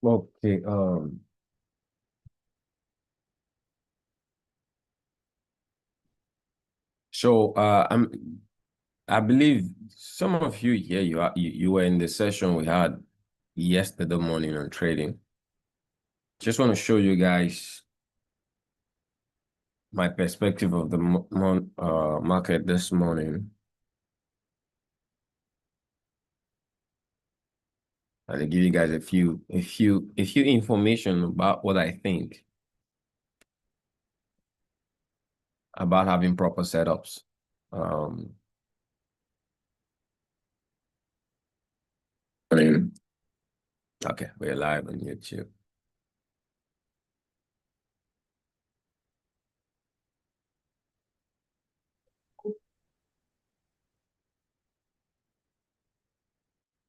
Okay. I believe some of you here, you were in the session we had yesterday morning on trading. Just want to show you guys my perspective of the market this morning, and I give you guys a few information about what I think about having proper setups. Okay, we're live on YouTube.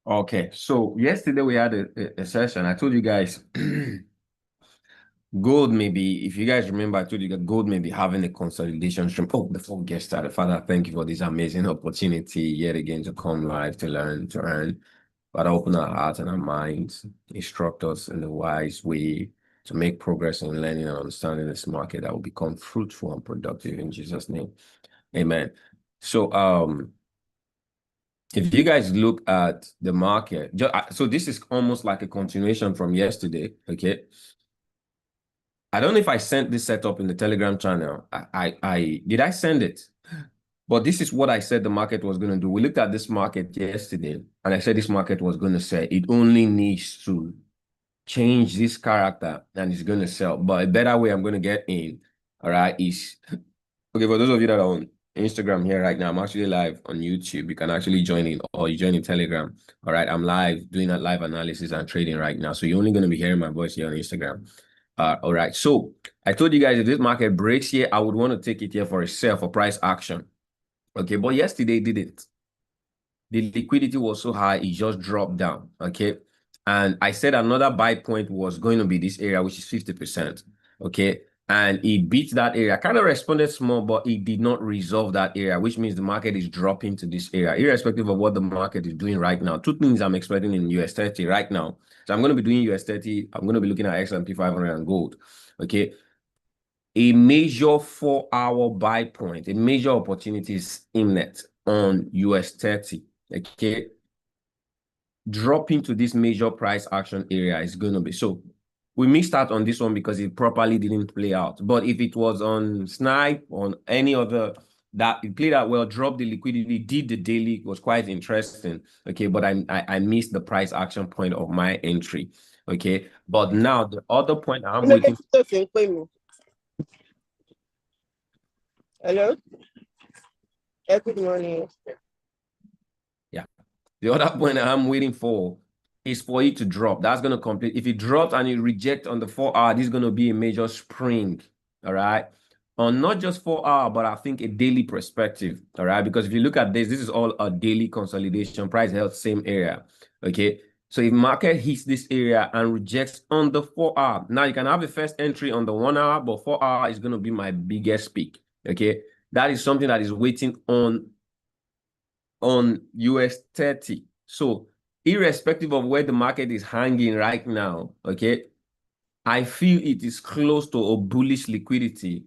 Okay, so yesterday we had a session. I told you guys gold may be, if you guys remember, I told you that gold may be having a consolidation stream. Oh, before we get started, Father, thank you for this amazing opportunity yet again to come live to learn, to earn. Father, open our hearts and our minds, instruct us in the wise way to make progress in learning and understanding this market that will become fruitful and productive in Jesus' name. Amen. So, if you guys look at the market, so this is almost like a continuation from yesterday, okay? I don't know if I sent this setup in the Telegram channel. I did I send it? But this is what I said the market was going to do. We looked at this market yesterday, and I said this market was going to sell. It only needs to change this character, and it's going to sell. But a better way I'm going to get in, all right, is okay. For those of you that are on Instagram here right now, I'm actually live on YouTube. You can actually join in, or you join in Telegram. All right, I'm live doing a live analysis and trading right now. So you're only going to be hearing my voice here on Instagram. All right. So I told you guys if this market breaks here, I would want to take it here for a sell for price action. Okay, but yesterday it didn't. The liquidity was so high, it just dropped down. Okay. And I said another buy point was going to be this area, which is 50%. Okay. And it beat that area, kind of responded small, but it did not resolve that area, which means the market is dropping to this area, irrespective of what the market is doing right now. Two things I'm expecting in US 30 right now. So I'm going to be doing US 30. I'm going to be looking at S&P 500 and gold. Okay. A major 4-hour buy point, a major opportunity is imminent on US 30. Okay. Dropping to this major price action area is going to be so. We missed out on this one because it properly didn't play out. But if it was on Snipe, on any other, that it played out well, dropped the liquidity, did the daily, it was quite interesting. Okay, but I missed the price action point of my entry. Okay, but now the other point I'm waiting. Hello. Good morning. Yeah, the other point I'm waiting for is for it to drop. That's going to complete. If it drops and it rejects on the 4-hour, this is going to be a major spring. All right. On not just 4-hour, but I think a daily perspective. All right. Because if you look at this is all a daily consolidation, price held same area. Okay. So if market hits this area and rejects on the 4-hour, now you can have a first entry on the 1-hour, but 4-hour is going to be my biggest peak. Okay. That is something that is waiting on US 30. So irrespective of where the market is hanging right now, okay, I feel it is close to a bullish liquidity.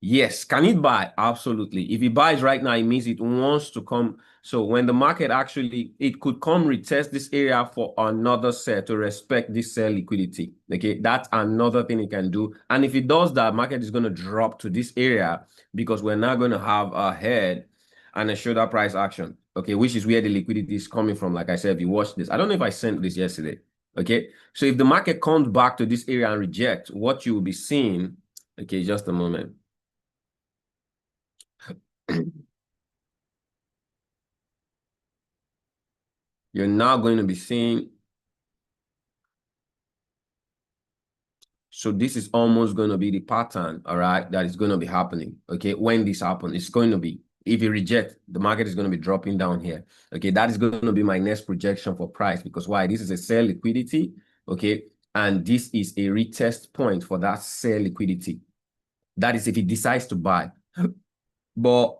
Yes. Can it buy? Absolutely. If it buys right now, it means it wants to come. So when the market actually, it could come retest this area for another sell to respect this sell liquidity. Okay, that's another thing it can do. And if it does that, market is going to drop to this area because we're now going to have a head and a shoulder price action. Okay, which is where the liquidity is coming from. Like I said, if you watch this, I don't know if I sent this yesterday. Okay, so if the market comes back to this area and reject, what you will be seeing, okay, just a moment. You're now going to be seeing, so this is almost going to be the pattern, all right, that is going to be happening. Okay, when this happens, it's going to be, if you reject, the market is going to be dropping down here. Okay, that is going to be my next projection for price, because why? This is a sell liquidity. Okay, and this is a retest point for that sell liquidity. That is if it decides to buy. But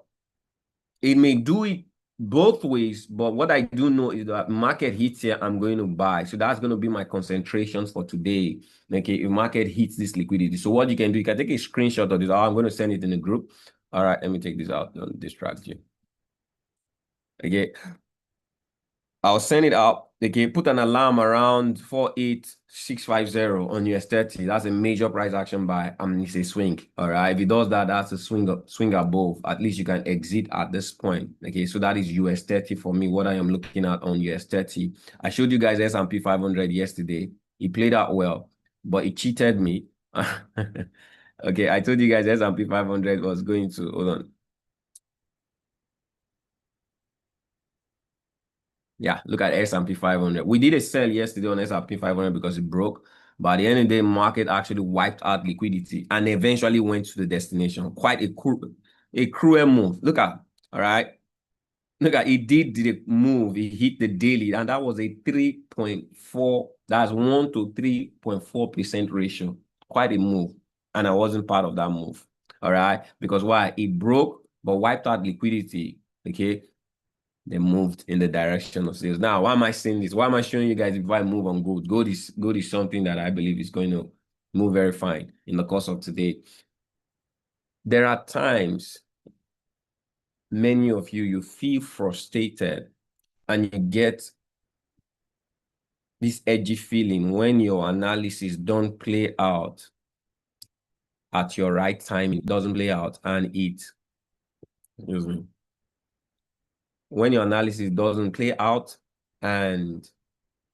it may do it both ways, but what I do know is that market hits here, I'm going to buy. So that's going to be my concentrations for today. Okay, if market hits this liquidity. So what you can do, you can take a screenshot of this. I'm going to send it in the group. All right, let me take this out. Don't distract you. Okay, I'll send it out. Okay, put an alarm around 48650 on US30. That's a major price action buy. It's a swing. All right. If it does that, that's a swing above. At least you can exit at this point. Okay, so that is US30 for me. What I am looking at on US30. I showed you guys S&P 500 yesterday. It played out well, but it cheated me. Okay, I told you guys S&P 500 was going to hold on. Yeah, look at S&P 500. We did a sell yesterday on S&P 500 because it broke. But at the end of the day, market actually wiped out liquidity and eventually went to the destination. Quite a cruel move. Look at, all right. Look at, it did the move. It hit the daily, and that was a 3.4. That's 1 to 3.4% ratio. Quite a move. And I wasn't part of that move. All right. Because why? It broke, but wiped out liquidity. Okay. They moved in the direction of sales. Now, why am I saying this? Why am I showing you guys if I move on gold? Gold is something that I believe is going to move very fine in the course of today. There are times, many of you feel frustrated and you get this edgy feeling when your analysis don't play out at your right time. It doesn't play out and excuse me. When your analysis doesn't play out and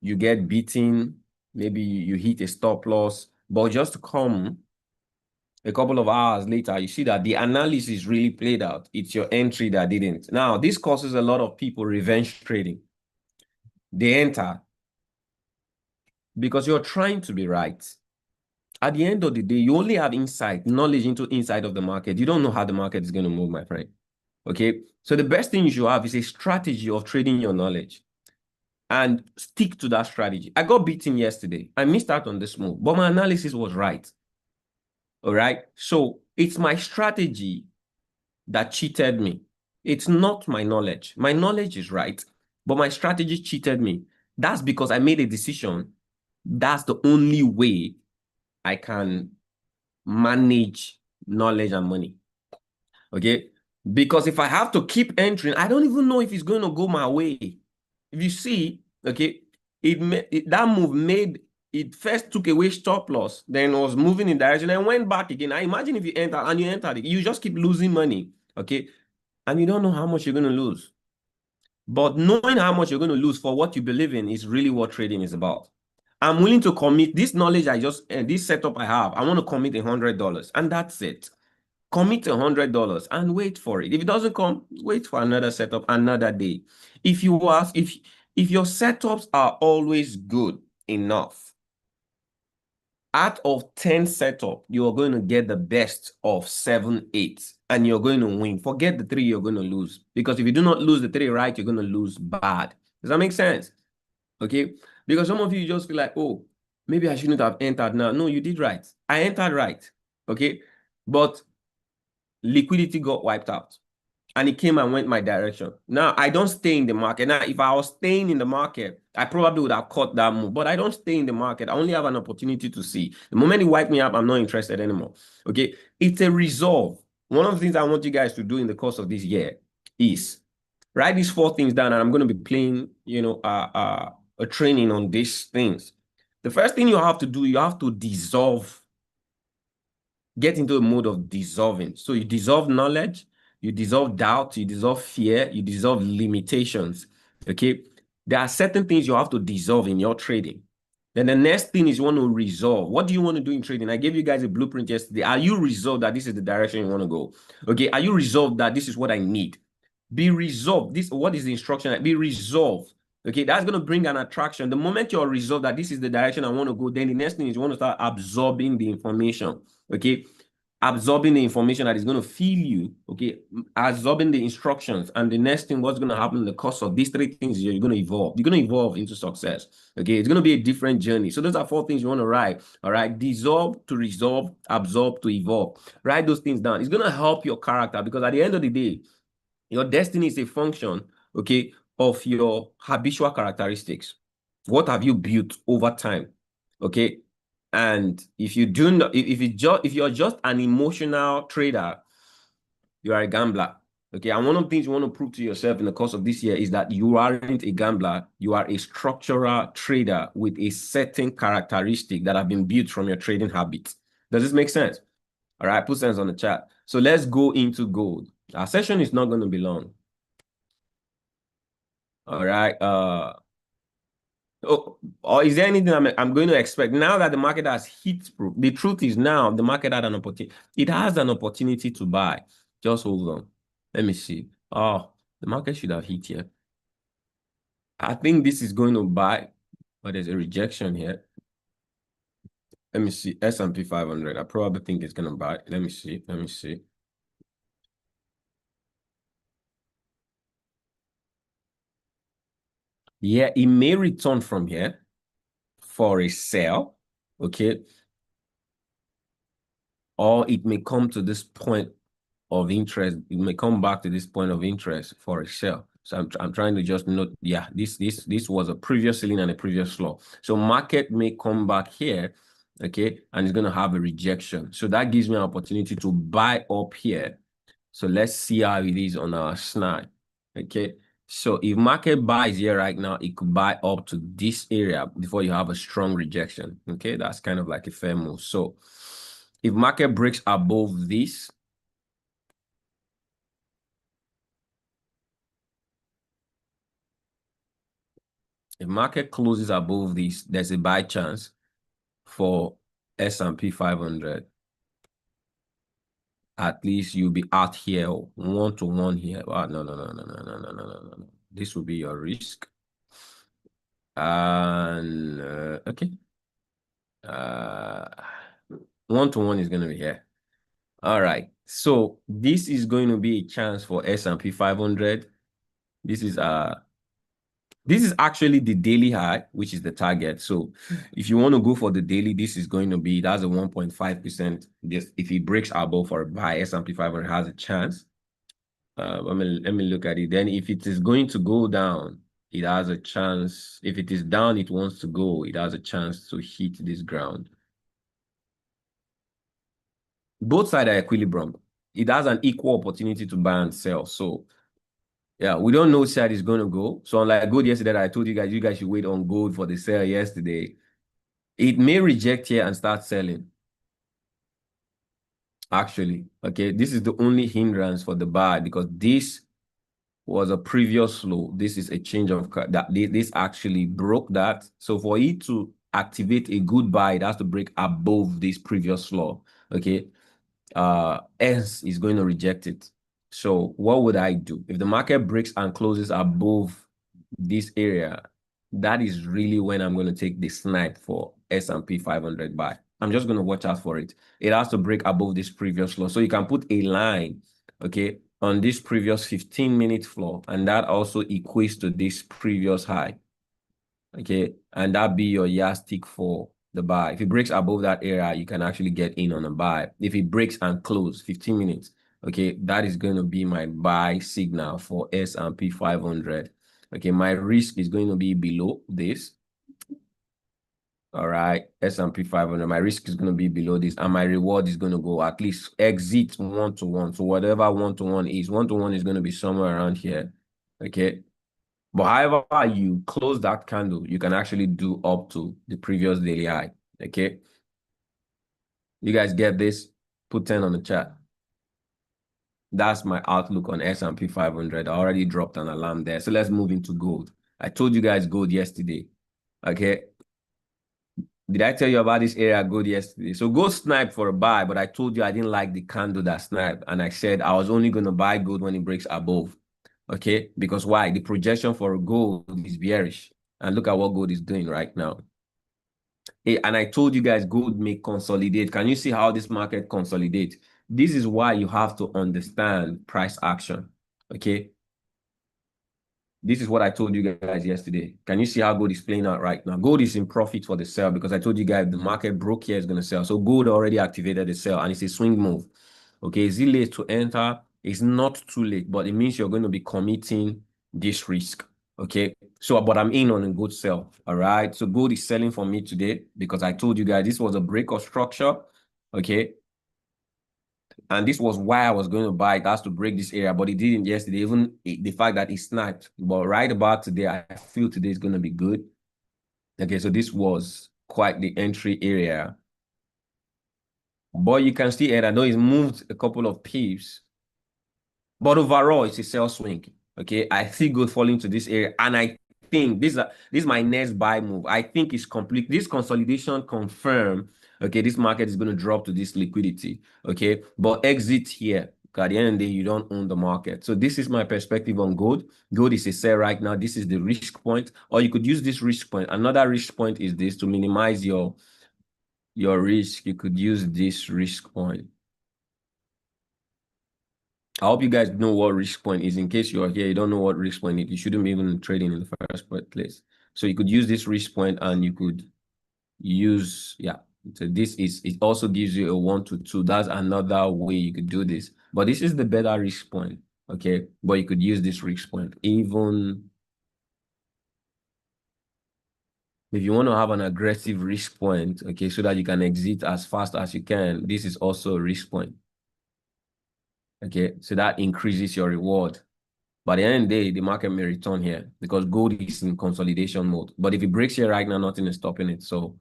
you get beaten, maybe you hit a stop loss, but just to come a couple of hours later, you see that the analysis really played out. It's your entry that didn't. Now, this causes a lot of people revenge trading. They enter because you're trying to be right. At the end of the day, you only have insight, knowledge into inside of the market. You don't know how the market is going to move, my friend. Okay? So the best thing you should have is a strategy of trading your knowledge. And stick to that strategy. I got beaten yesterday. I missed out on this move, but my analysis was right. All right. So it's my strategy that cheated me. It's not my knowledge. My knowledge is right, but my strategy cheated me. That's because I made a decision. That's the only way I can manage knowledge and money. Okay. Because if I have to keep entering, I don't even know if it's going to go my way. If you see, okay, that move made it first took away stop loss, then was moving in direction and went back again. I imagine if you enter and you entered it, you just keep losing money, okay, and you don't know how much you're going to lose. But knowing how much you're going to lose for what you believe in is really what trading is about. I'm willing to commit this knowledge this setup I have. I want to commit $100, and that's it. Commit $100 and wait for it. If it doesn't come, wait for another setup another day. If your setups are always good enough, out of 10 setup, you are going to get the best of 7, 8, and you're going to win. Forget the 3 you're going to lose, because if you do not lose the 3 right, you're going to lose bad. Does that make sense? Okay, because some of you just feel like, oh, maybe I shouldn't have entered now. No, you did right. I entered right. Okay, but liquidity got wiped out and it came and went my direction. Now, I don't stay in the market. Now, if I was staying in the market, I probably would have caught that move, but I don't stay in the market. I only have an opportunity to see. The moment it wiped me up, I'm not interested anymore. Okay, it's a resolve. One of the things I want you guys to do in the course of this year is write these 4 things down, and I'm going to be playing, a training on these things. The first thing you have to do, you have to dissolve. Get into a mode of dissolving. So you dissolve knowledge, you dissolve doubt, you dissolve fear, you dissolve limitations. Okay. There are certain things you have to dissolve in your trading. Then the next thing is you want to resolve. What do you want to do in trading? I gave you guys a blueprint yesterday. Are you resolved that this is the direction you want to go? Okay. Are you resolved that this is what I need? Be resolved. What is the instruction? Be resolved. Okay, that's going to bring an attraction. The moment you're resolved that this is the direction I want to go, then the next thing is you want to start absorbing the information. Okay, absorbing the information that is going to feed you. Okay, absorbing the instructions. And the next thing, what's going to happen in the course of these 3 things, you're going to evolve. You're going to evolve into success. Okay, it's going to be a different journey. So those are 4 things you want to write. All right, dissolve to resolve, absorb to evolve. Write those things down. It's going to help your character, because at the end of the day, your destiny is a function okay, of your habitual characteristics. What have you built over time? Okay. And if you do not, if you're just an emotional trader, you are a gambler. Okay. And one of the things you want to prove to yourself in the course of this year is that you aren't a gambler. You are a structural trader with a certain characteristic that have been built from your trading habits. Does this make sense? All right. Put sense on the chat. So let's go into gold. Our session is not going to be long. All right. Or is there anything I'm going to expect now that the market has hit proof? The truth is now the market had an opportunity. It has an opportunity to buy. Just hold on. Let me see. Oh, the market should have hit here. I think this is going to buy, but there's a rejection here. Let me see. S&P 500. I probably think it's going to buy. Let me see. Let me see. Yeah, it may return from here for a sell. Okay. Or it may come to this point of interest. It may come back to this point of interest for a sell. So I'm trying to just note, yeah, this was a previous ceiling and a previous floor. So market may come back here, okay, and it's going to have a rejection. So that gives me an opportunity to buy up here. So let's see how it is on our snap, okay. So if market buys here right now, it could buy up to this area before you have a strong rejection, okay. That's kind of like a fair move. So if market breaks above this, if market closes above this, there's a buy chance for S&P 500. At least you'll be out here, one-to-one here. Oh, no. This will be your risk. And okay. One-to-one is going to be here. All right. So this is going to be a chance for S&P 500. This is actually the daily high, which is the target. So if you want to go for the daily, this is going to be, that's a 1.5%. If it breaks above for a buy, S&P 500 has a chance. Let me look at it. Then if it is going to go down, it has a chance. If it is down, it wants to go. It has a chance to hit this ground. Both sides are equilibrium. It has an equal opportunity to buy and sell. So yeah, we don't know which side is going to go. So unlike gold yesterday, I told you guys should wait on gold for the sell yesterday. It may reject here and start selling. Actually, okay, this is the only hindrance for the buy because this was a previous low. This is a change of that. This actually broke that. So for it to activate a good buy, it has to break above this previous low. Okay, S is going to reject it. So what would I do? If the market breaks and closes above this area, that is really when I'm going to take the snipe for S&P 500 buy. I'm just going to watch out for it. It has to break above this previous floor. So you can put a line, okay, on this previous 15-minute floor, and that also equates to this previous high, okay, and that be your yardstick for the buy. If it breaks above that area, you can actually get in on a buy. If it breaks and close 15 minutes, okay, that is going to be my buy signal for S&P 500. Okay, my risk is going to be below this. All right, S&P 500, my risk is going to be below this, and my reward is going to go at least exit one-to-one. So whatever one-to-one is going to be somewhere around here, okay? But however you close that candle, you can actually do up to the previous daily high, okay? You guys get this? Put 10 on the chat. That's my outlook on S&P 500. I already dropped an alarm there. So let's move into gold. I told you guys gold yesterday, okay? Did I tell you about this area gold yesterday? So gold sniped for a buy, but I told you I didn't like the candle that sniped. And I said I was only going to buy gold when it breaks above. Okay, because why? The projection for gold is bearish. And look at what gold is doing right now. And I told you guys gold may consolidate. Can you see how this market consolidates? This is why you have to understand price action. Okay. This is what I told you guys yesterday. Can you see how gold is playing out right now? Gold is in profit for the sell because I told you guys the market broke here is going to sell. So gold already activated the sell and it's a swing move. Okay, is it late to enter? It's not too late, but it means you're going to be committing this risk. Okay, so but I'm in on a good sell. All right, so gold is selling for me today because I told you guys this was a break of structure. Okay, and this was why I was going to buy it. Has to break this area, but it didn't yesterday. Even the fact that it sniped, but right about today, I feel today is going to be good. Okay, so this was quite the entry area, but you can still add. I know it's moved a couple of pips, but overall it's a sell swing. Okay, I see gold falling to this area, and I think this is my next buy move. I think it's complete. This consolidation confirm. Okay, this market is going to drop to this liquidity. Okay, but exit here. At the end of the day, you don't own the market. So this is my perspective on gold. Gold is a sell right now. This is the risk point, or you could use this risk point. Another risk point is this to minimize your risk. You could use this risk point. I hope you guys know what risk point is. In case you're here, you don't know what risk point is, you shouldn't be even trading in the first place. So you could use this risk point and you could use, yeah. So this is, it also gives you a 1 to 2. That's another way you could do this. But this is the better risk point, okay? But you could use this risk point. Even if you want to have an aggressive risk point, okay, so that you can exit as fast as you can, this is also a risk point. Okay, so that increases your reward. By the end of the day, the market may return here because gold is in consolidation mode. But if it breaks here right now, nothing is stopping it. So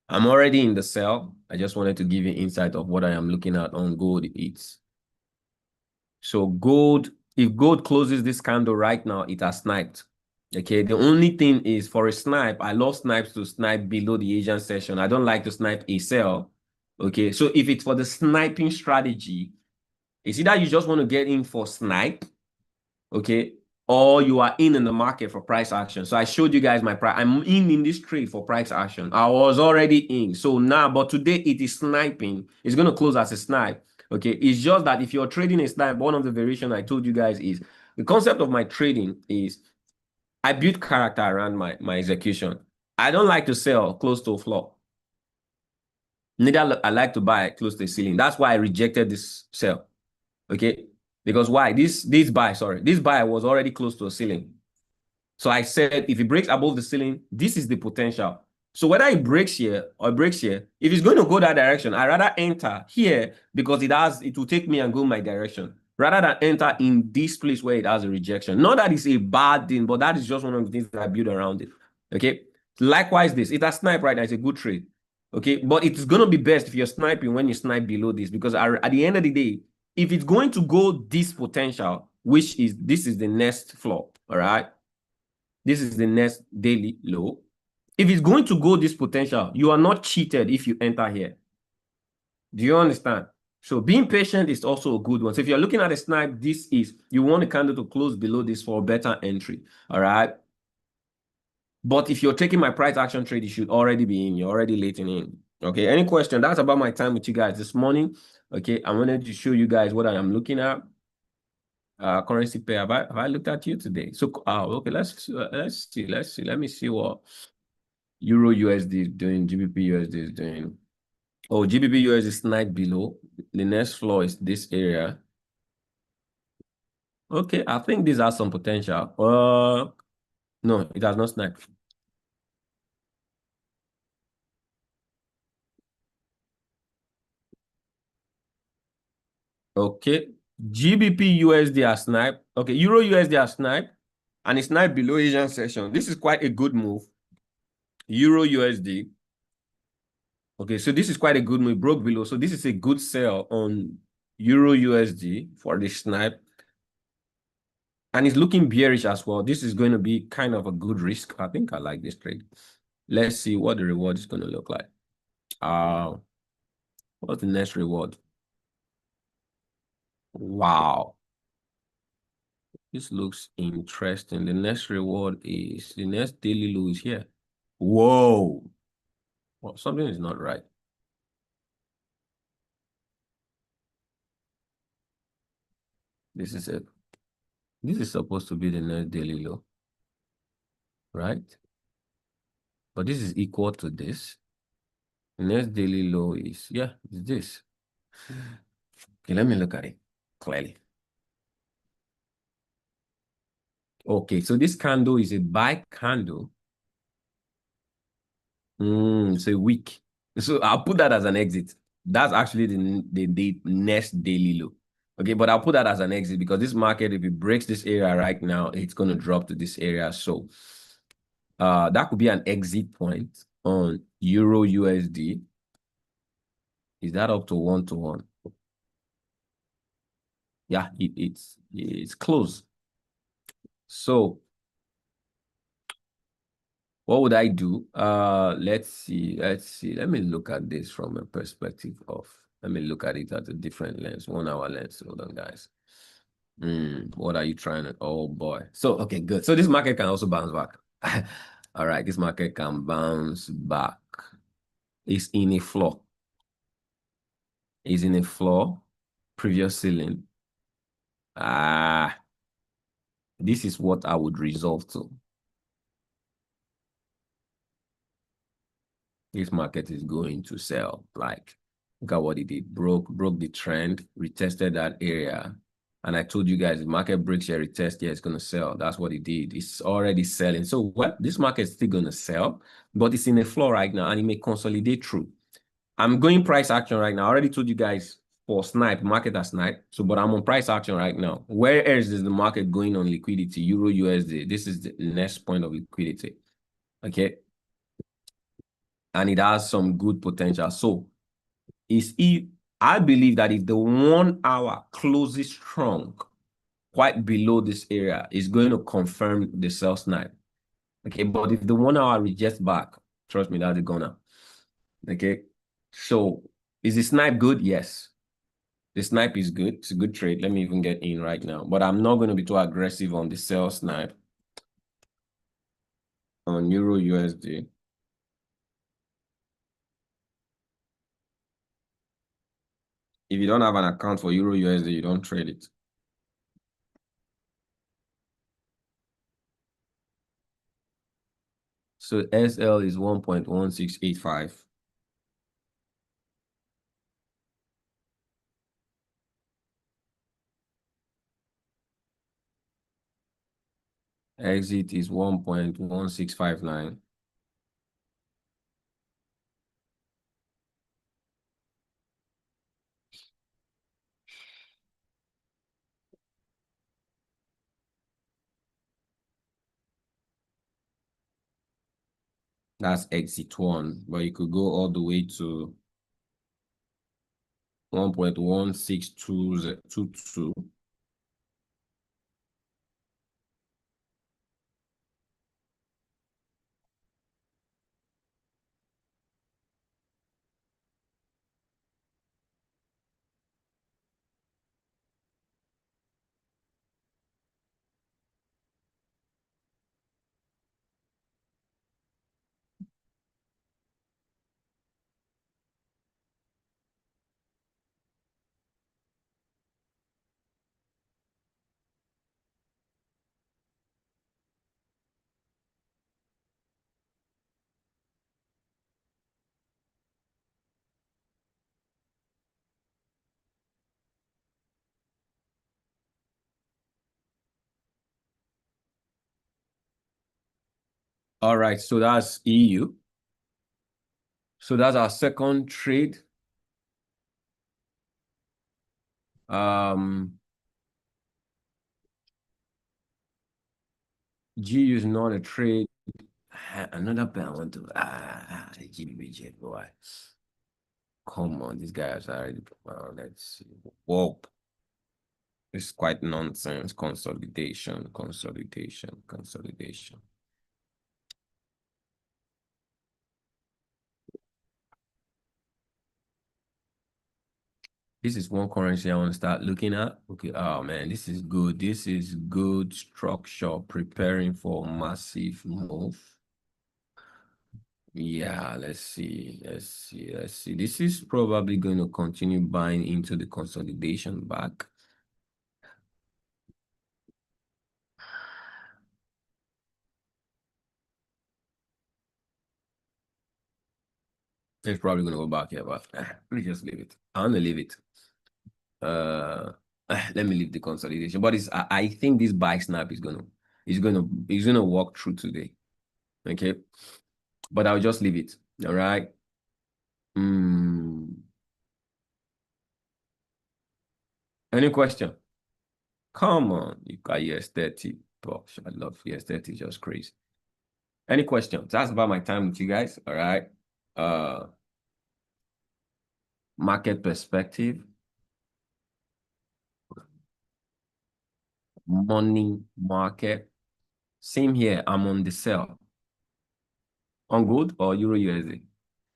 I'm already in the sell. I just wanted to give you insight of what I am looking at on gold. So gold, if gold closes this candle right now, it has sniped. Okay, the only thing is for a snipe, I love snipes to snipe below the Asian session. I don't like to snipe a sell. Okay, so if it's for the sniping strategy, it's either you just want to get in for snipe, okay, or you are in the market for price action. So I showed you guys my price. I'm in this trade for price action. I was already in. So now, but today it is sniping. It's going to close as a snipe. Okay, it's just that if you're trading a snipe, one of the variation I told you guys is the concept of my trading is I build character around my execution. I don't like to sell close to a floor. Neither I like to buy close to the ceiling. That's why I rejected this sell. Okay, because why? This buy was already close to a ceiling. So I said, if it breaks above the ceiling, this is the potential. So whether it breaks here or it breaks here, if it's going to go that direction, I rather enter here because it will take me and go my direction rather than enter in this place where it has a rejection. Not that it's a bad thing, but that is just one of the things that I build around it. Okay. Likewise, it has snipe right now. It's a good trade. Okay. But it's going to be best if you're sniping when you snipe below this, because at the end of the day, if it's going to go this potential, this is the next floor. All right. This is the next daily low. If it's going to go this potential, you are not cheated if you enter here. Do you understand? So being patient is also a good one. So if you're looking at a snipe, you want a candle to close below this for a better entry. All right. But if you're taking my price action trade, you should already be in. You're already late in. Okay. Any question? That's about my time with you guys this morning. Okay. I wanted to show you guys what I am looking at. Currency pair. Have I looked at you today? So okay, let's see. Let me see what Euro USD is doing, GBP USD is doing. Oh, GBP USD is sniped below. The next floor is this area. Okay, I think this has some potential. No, it has not sniped. Okay, GBP USD has sniped. Okay, Euro USD has sniped, and it's sniped below Asian session. This is quite a good move. Euro USD. Okay, so this is quite a good move. It broke below. So this is a good sell on Euro USD for the snipe. And it's looking bearish as well. This is going to be kind of a good risk. I think I like this trade. Let's see what the reward is going to look like. What's the next reward? Wow. This looks interesting. The next reward is, the next daily low is here. Whoa. Well, something is not right. This is it. This is supposed to be the next daily low, right? But this is equal to this. The next daily low is, yeah, it's this. Okay, let me look at it clearly. Okay, so this candle is a buy candle. It's a week. So I'll put that as an exit. That's actually the next daily low. Okay, but I'll put that as an exit because this market, if it breaks this area right now, it's going to drop to this area. So that could be an exit point on Euro USD. Is that up to 1-to-1? Yeah, it's close. So what would I do? Let's see. Let me look at this from a perspective of, let me look at it at a different lens, 1 hour lens. Hold on, guys. What are you trying to, oh boy. So, okay, good. So this market can also bounce back. All right, this market can bounce back. It's in a floor. It's in a floor, previous ceiling. This is what I would resolve to. This market is going to sell. Like, look at what it did. Broke the trend, retested that area. And I told you guys, the market breaks here, retest here, it's going to sell. That's what it did. It's already selling. So what? This market is still going to sell, but it's in a floor right now, and it may consolidate through. I'm going price action right now. I already told you guys for snipe, market has snipe. So, but I'm on price action right now. Where else is the market going on liquidity? Euro USD. This is the next point of liquidity. Okay. And it has some good potential. So I believe that if the 1 hour closes strong, quite below this area, is going to confirm the sell snipe. Okay, but if the 1 hour rejects back, trust me, that's a gunner. Okay, so is the snipe good? Yes, the snipe is good. It's a good trade. Let me even get in right now, but I'm not going to be too aggressive on the sell snipe on Euro USD. If you don't have an account for Euro USD, you don't trade it. So SL is 1.1685. Exit is 1.1659. That's exit one, but you could go all the way to 1.16222. All right, so that's EU. So that's our second trade. GU is not a trade. Another pair I want to GBBJ, boy. Come on, this guy has already. Let's see. Whoa. It's quite nonsense. Consolidation. This is one currency I want to start looking at. Okay. Oh man, this is good. This is good structure, preparing for massive move. Yeah, let's see. This is probably going to continue buying into the consolidation back. It's probably going to go back here, but let me just leave it. I'm going to leave it. Let me leave the consolidation. But I think this buy snap is going to is gonna walk through today. Okay. But I'll just leave it. All right. Any question? Come on, you got ES30. Gosh, I love ES30, just crazy. Any questions? That's about my time with you guys. All right. Market perspective. Money market. Same here. I'm on the sell. On gold or Euro USD?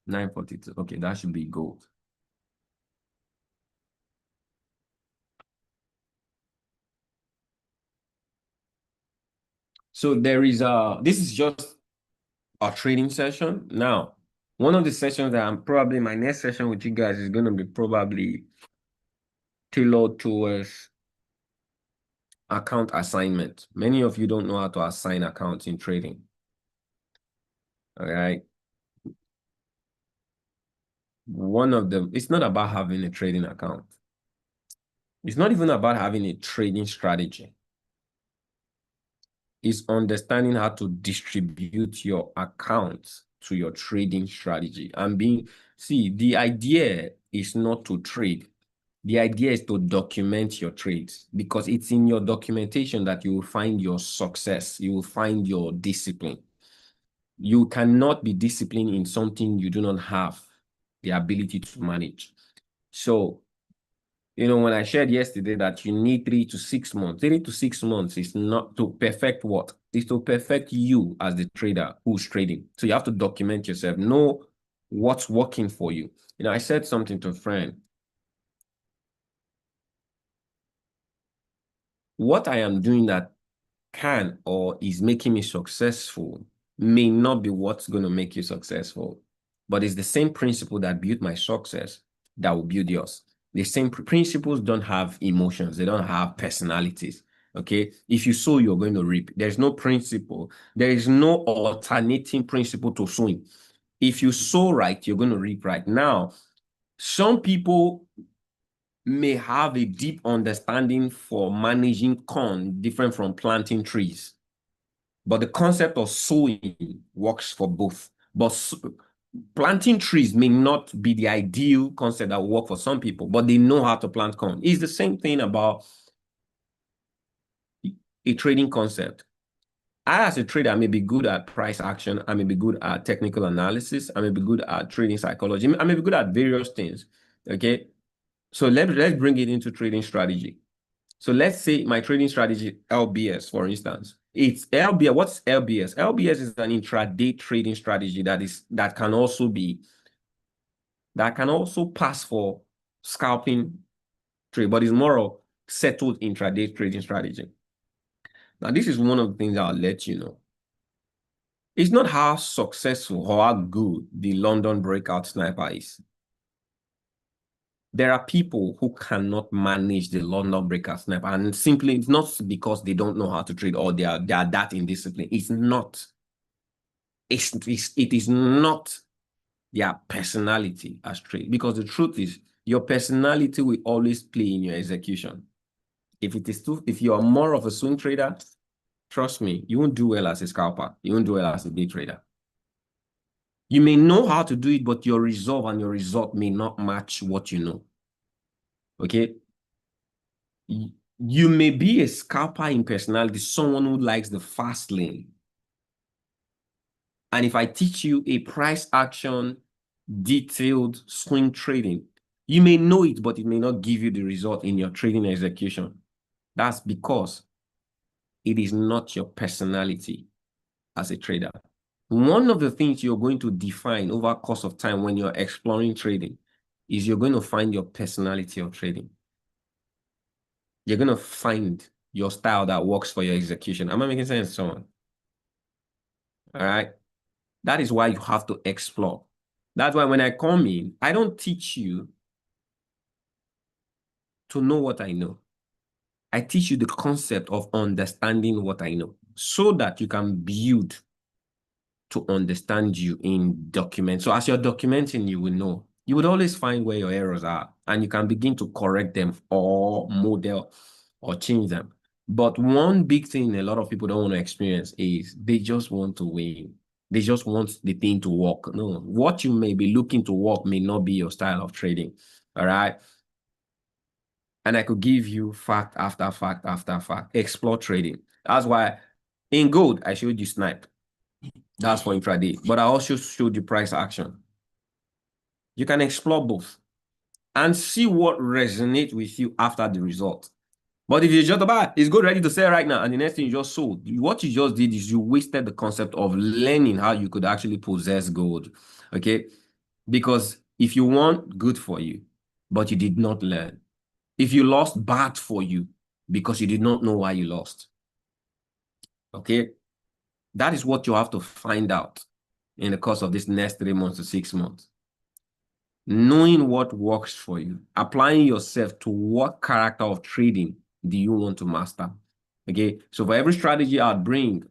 942. Okay, that should be gold. So there is this is just a trading session. Now, one of the sessions that I'm probably my next session with you guys is going to be probably tailored towards account assignment. Many of you don't know how to assign accounts in trading. All right. One of them, it's not about having a trading account. It's not even about having a trading strategy. It's understanding how to distribute your accounts to your trading strategy. See, the idea is not to trade. The idea is to document your trades, because it's in your documentation that you will find your success. You will find your discipline. You cannot be disciplined in something you do not have the ability to manage. So, when I shared yesterday that you need 3 to 6 months, 3 to 6 months is not to perfect what? It's to perfect you as the trader who's trading. So you have to document yourself, know what's working for you. I said something to a friend. What I am doing that can or is making me successful may not be what's going to make you successful, but it's the same principle that built my success that will build yours. The same principles don't have emotions. They don't have personalities. Okay. If you sow, you're going to reap. There's no principle. There is no alternating principle to sowing. If you sow right, you're going to reap right. Now, some people may have a deep understanding for managing corn different from planting trees. But the concept of sowing works for both. But planting trees may not be the ideal concept that will work for some people, but they know how to plant corn. It's the same thing about a trading concept. I, as a trader, I may be good at price action. I may be good at technical analysis. I may be good at trading psychology. I may be good at various things. Okay. So let's bring it into trading strategy. So let's say my trading strategy, LBS, for instance. It's LBS. What's LBS? LBS is an intraday trading strategy that can also pass for scalping trade, but it's more of settled intraday trading strategy. Now, this is one of the things I'll let you know. It's not how successful or how good the London breakout sniper is. There are people who cannot manage the London breakout sniper, and simply it's not because they don't know how to trade or they are that indisciplined. It's not. It is not their personality as trade, because the truth is your personality will always play in your execution. If you are more of a swing trader, trust me, you won't do well as a scalper. You won't do well as a day trader. You may know how to do it, but your resolve and your result may not match what you know. Okay? You may be a scalper in personality, someone who likes the fast lane. And if I teach you a price action, detailed swing trading, you may know it, but it may not give you the result in your trading execution. That's because it is not your personality as a trader. One of the things you're going to define over the course of time when you're exploring trading is you're going to find your personality of trading. You're going to find your style that works for your execution. Am I making sense, someone? All right. That is why you have to explore. That's why when I come in, I don't teach you to know what I know. I teach you the concept of understanding what I know so that you can build to understand you in documents. So as you're documenting, you will know. You would always find where your errors are, and you can begin to correct them or model or change them. But one big thing a lot of people don't want to experience is they just want to win. They just want the thing to work. No, what you may be looking to work may not be your style of trading. All right. And I could give you fact after fact after fact. Explore trading. That's why in gold, I showed you snipe. That's for intraday. But I also showed you price action. You can explore both and see what resonates with you after the result. But if you just buy, it's good ready to sell right now, and the next thing you just sold, what you just did is you wasted the concept of learning how you could actually possess gold. Okay. Because if you want, good for you, but you did not learn. If you lost, bad for you, because you did not know why you lost. Okay. That is what you have to find out in the course of this next 3 months to 6 months. Knowing what works for you, applying yourself to what character of trading do you want to master? Okay, so for every strategy I'll bring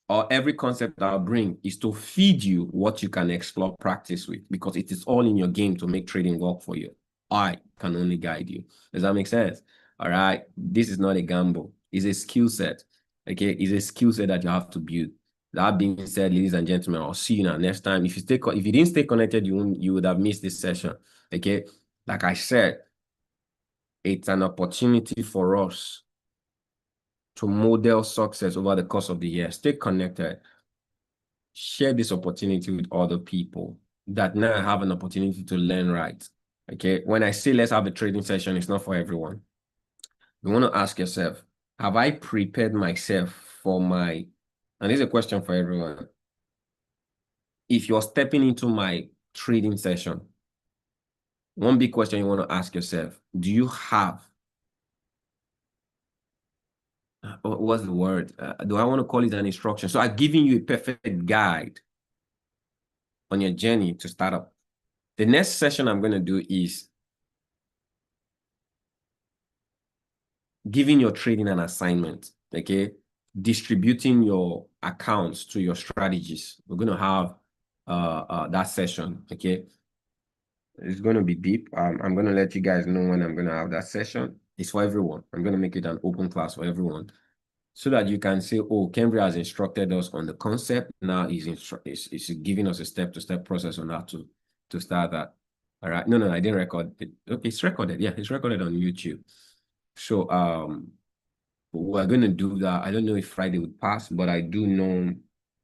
or every concept I'll bring is to feed you what you can explore practice with, because it is all in your game to make trading work for you. I can only guide you. Does that make sense? All right, this is not a gamble. It's a skill set. Okay, it's a skill set that you have to build. That being said, ladies and gentlemen, I'll see you now next time. If you didn't stay connected, you would have missed this session. Okay, like I said, it's an opportunity for us to model success over the course of the year. Stay connected. Share this opportunity with other people that now have an opportunity to learn right. Okay, when I say let's have a trading session, it's not for everyone. You want to ask yourself, have I prepared myself for my, and this is a question for everyone. If you're stepping into my trading session, one big question you want to ask yourself, do you have, what's the word? Do I want to call it an instruction? So I'm giving you a perfect guide on your journey to start up. The next session I'm going to do is giving your trading an assignment, okay? Distributing your accounts to your strategies. We're going to have that session, okay? It's going to be deep. I'm going to let you guys know when I'm going to have that session. It's for everyone. I'm going to make it an open class for everyone so that you can say, oh, Cambria has instructed us on the concept. Now he's giving us a step-to-step process on how to start that. All right. No, I didn't record it. Okay, it's recorded. Yeah, it's recorded on YouTube. So we're going to do that. I don't know if Friday would pass, but I do know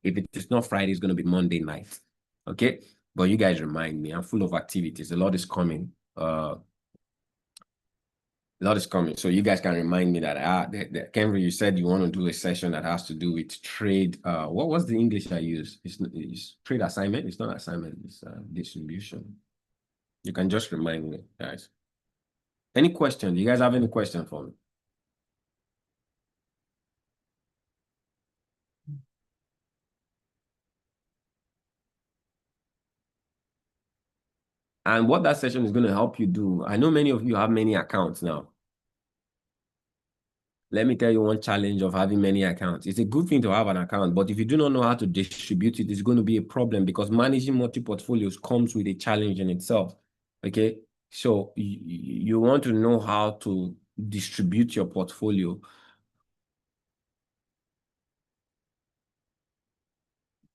if it is not Friday, it's going to be Monday night. Okay. But you guys remind me, I'm full of activities. A lot is coming. A lot is coming. So you guys can remind me that, Kenry, you said you want to do a session that has to do with trade. What was the English I use? It's trade assignment. It's not assignment. It's distribution. You can just remind me, guys. Any question? Do you guys have any question for me? And what that session is going to help you do, I know many of you have many accounts now. Let me tell you one challenge of having many accounts. It's a good thing to have an account, but if you do not know how to distribute it, it's going to be a problem because managing multi-portfolios comes with a challenge in itself, okay? So you want to know how to distribute your portfolio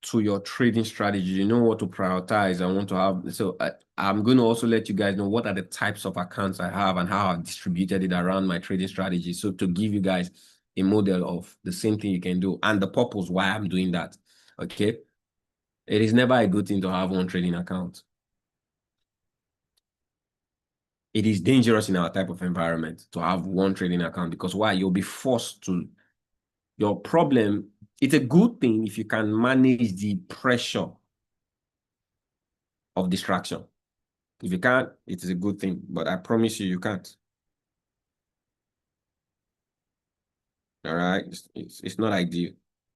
to your trading strategy. You know what to prioritize. I want to have, so I'm going to also let you guys know what are the types of accounts I have and how I've distributed it around my trading strategy. So to give you guys a model of the same thing you can do and the purpose why I'm doing that. Okay. It is never a good thing to have one trading account. It is dangerous in our type of environment to have one trading account because why? You'll be forced to, your problem, it's a good thing if you can manage the pressure of distraction. If you can't, it is a good thing, but I promise you, you can't. All right, it's not ideal.